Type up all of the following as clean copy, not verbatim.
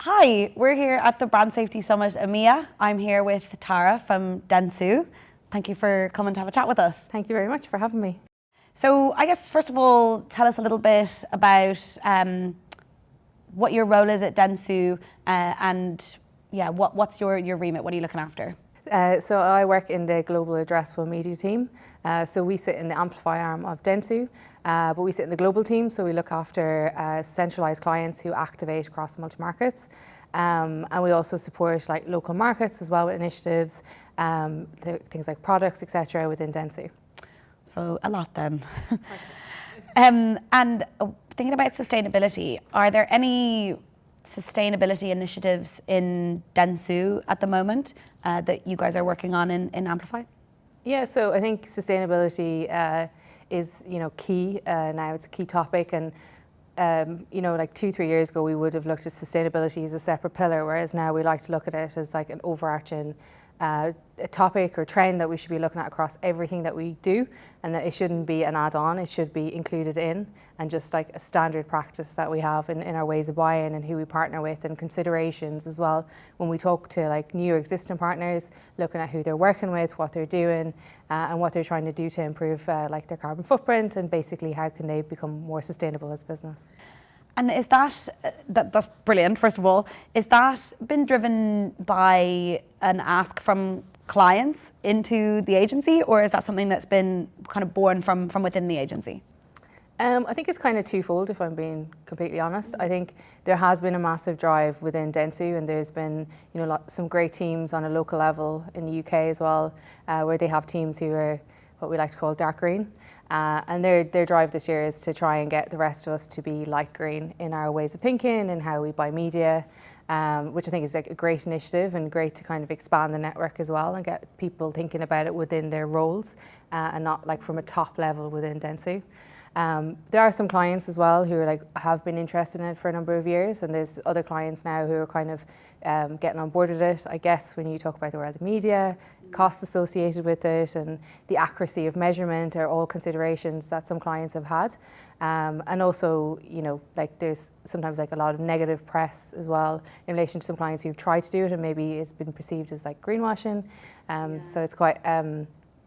Hi, we're here at the Brand Safety Summit EMEA. I'm here with Tara from Dentsu. Thank you for coming to have a chat with us. Thank you very much for having me. So I guess first of all, tell us a little bit about what your role is at Dentsu and what's your remit? What are you looking after? So I work in the global addressable media team. So we sit in the Amplify arm of Dentsu, but we sit in the global team. So we look after centralized clients who activate across multi-markets. And we also support like local markets as well with initiatives, things like products, etc. within Dentsu. So a lot then. And thinking about sustainability, are there any sustainability initiatives in Dentsu at the moment that you guys are working on in Amplify? Yeah, so I think sustainability is key now. It's a key topic, and like 2-3 years ago we would have looked at sustainability as a separate pillar, whereas now we like to look at it as like an overarching a topic or trend that we should be looking at across everything that we do, and that it shouldn't be an add-on, it should be included in and just like a standard practice that we have in our ways of buying and who we partner with, and considerations as well when we talk to like new or existing partners, looking at who they're working with, what they're doing and what they're trying to do to improve like their carbon footprint, and basically how can they become more sustainable as a business. And is that's brilliant, first of all. Is that been driven by an ask from clients into the agency, or is that something that's been kind of born from within the agency? I think it's kind of twofold, if I'm being completely honest. I think there has been a massive drive within Dentsu, and there's been some great teams on a local level in the UK as well, where they have teams who are what we like to call dark green. And their drive this year is to try and get the rest of us to be light green in our ways of thinking and how we buy media, which I think is like a great initiative and great to kind of expand the network as well and get people thinking about it within their roles and not like from a top level within Dentsu. There are some clients as well who are have been interested in it for a number of years, and there's other clients now who are kind of getting on board with it. I guess when you talk about the world of media, costs associated with it and the accuracy of measurement are all considerations that some clients have had. And also, there's sometimes like a lot of negative press as well in relation to some clients who've tried to do it and maybe it's been perceived as like greenwashing. So it's quite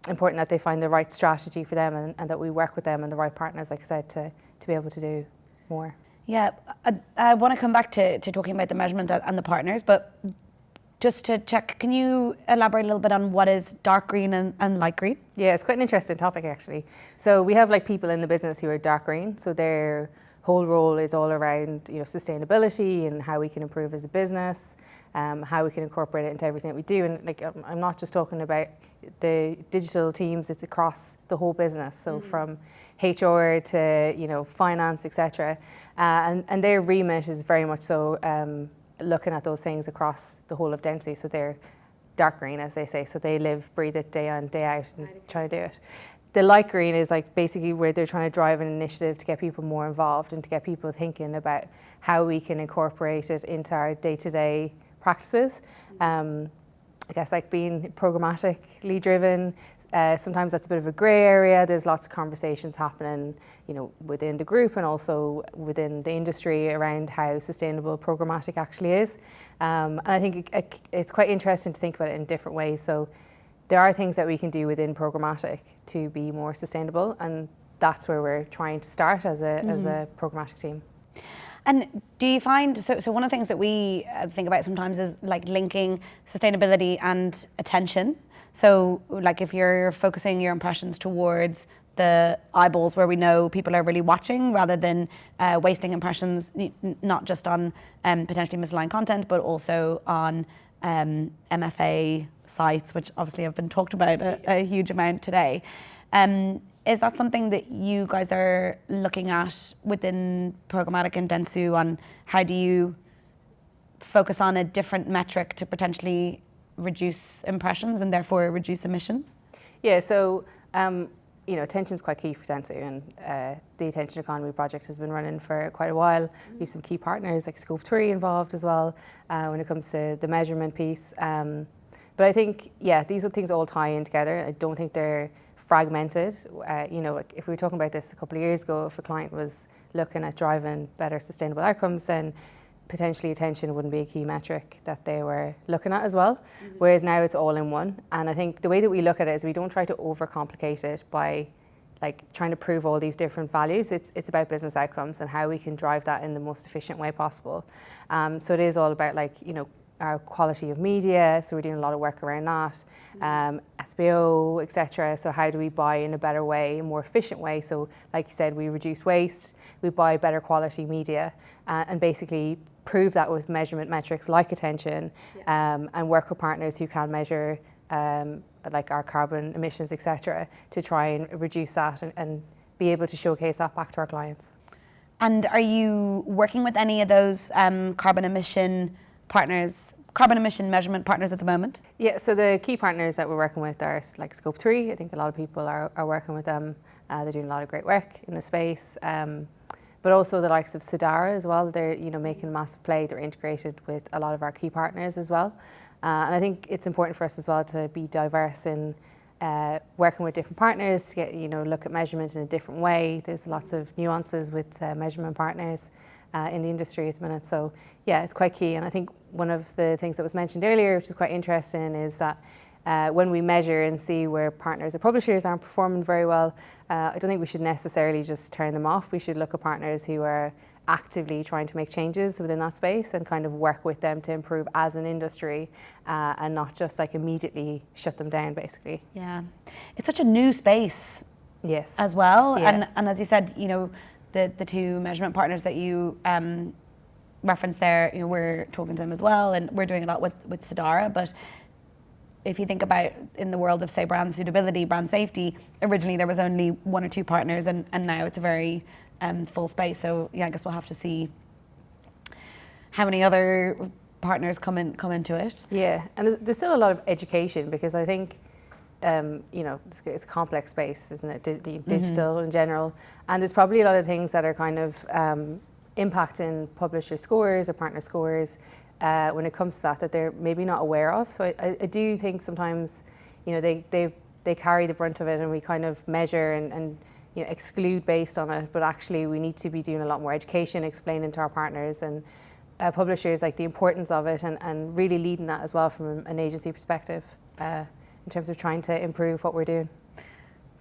important that they find the right strategy for them and that we work with them and the right partners, like I said, to be able to do more. Yeah, I want to come back to talking about the measurement and the partners, but just to check, can you elaborate a little bit on what is dark green and light green? Yeah, it's quite an interesting topic actually. So we have like people in the business who are dark green, so their whole role is all around sustainability and how we can improve as a business, how we can incorporate it into everything that we do. And like I'm not just talking about the digital teams, it's across the whole business. So from HR to finance, etc. And their remit is very much so looking at those things across the whole of Dentsu. So they're dark green, as they say. So they live, breathe it day in, day out and try to do it. The light green is like basically where they're trying to drive an initiative to get people more involved and to get people thinking about how we can incorporate it into our day-to-day practices. I guess like being programmatically driven, sometimes that's a bit of a grey area. There's lots of conversations happening, within the group and also within the industry around how sustainable programmatic actually is. And I think it's quite interesting to think about it in different ways. So there are things that we can do within programmatic to be more sustainable, and that's where we're trying to start as a programmatic team. And do you find, so one of the things that we think about sometimes is like linking sustainability and attention. So like if you're focusing your impressions towards the eyeballs where we know people are really watching, rather than wasting impressions, not just on potentially misaligned content, but also on MFA sites, which obviously have been talked about a huge amount today. Is that something that you guys are looking at within programmatic and Dentsu on how do you focus on a different metric to potentially reduce impressions and therefore reduce emissions? Yeah, so attention is quite key for Dentsu, and the Attention Economy project has been running for quite a while. We have some key partners like Scope 3 involved as well when it comes to the measurement piece. But I think, these things all tie in together. I don't think they're fragmented. If we were talking about this a couple of years ago, if a client was looking at driving better sustainable outcomes, then potentially attention wouldn't be a key metric that they were looking at as well. Whereas now it's all in one. And I think the way that we look at it is we don't try to overcomplicate it by like trying to prove all these different values. It's about business outcomes and how we can drive that in the most efficient way possible. So it is all about like, you know, our quality of media, so we're doing a lot of work around that, SBO, etc. So how do we buy in a better way, a more efficient way? So like you said, we reduce waste, we buy better quality media, and basically prove that with measurement metrics like attention, and work with partners who can measure like our carbon emissions, etc., to try and reduce that and be able to showcase that back to our clients. And are you working with any of those carbon emission measurement partners at the moment? Yeah, so the key partners that we're working with are like Scope 3. I think a lot of people are working with them. They're doing a lot of great work in the space. But also the likes of Sidara as well. They're, you know, making a massive play. They're integrated with a lot of our key partners as well. And I think it's important for us as well to be diverse in working with different partners to get, you know, look at measurement in a different way. There's lots of nuances with measurement partners in the industry at the minute. So yeah, it's quite key. And I think one of the things that was mentioned earlier, which is quite interesting, is that when we measure and see where partners or publishers aren't performing very well, I don't think we should necessarily just turn them off. We should look at partners who are actively trying to make changes within that space and kind of work with them to improve as an industry, and not just like immediately shut them down, basically. Yeah, it's such a new space. Yes. As well, Yeah. and as you said, you know, the two measurement partners that you referenced there, you know, we're talking to them as well, and we're doing a lot with Sidara. But if you think about in the world of, say, brand suitability, brand safety, originally there was only one or two partners, and now it's a very full space. So yeah, I guess we'll have to see how many other partners come into it. Yeah, and there's still a lot of education, because I think you know, it's a complex space, isn't it? Digital in general, and there's probably a lot of things that are kind of impacting publisher scores or partner scores when it comes to that they're maybe not aware of. So I do think sometimes, you know, they carry the brunt of it, and we kind of measure and you know, exclude based on it. But actually, we need to be doing a lot more education, explaining to our partners and publishers like the importance of it, and really leading that as well from an agency perspective in terms of trying to improve what we're doing.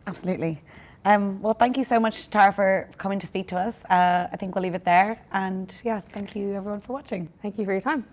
Absolutely. Well, thank you so much, Tara, for coming to speak to us. I think we'll leave it there. And yeah, thank you everyone for watching. Thank you for your time.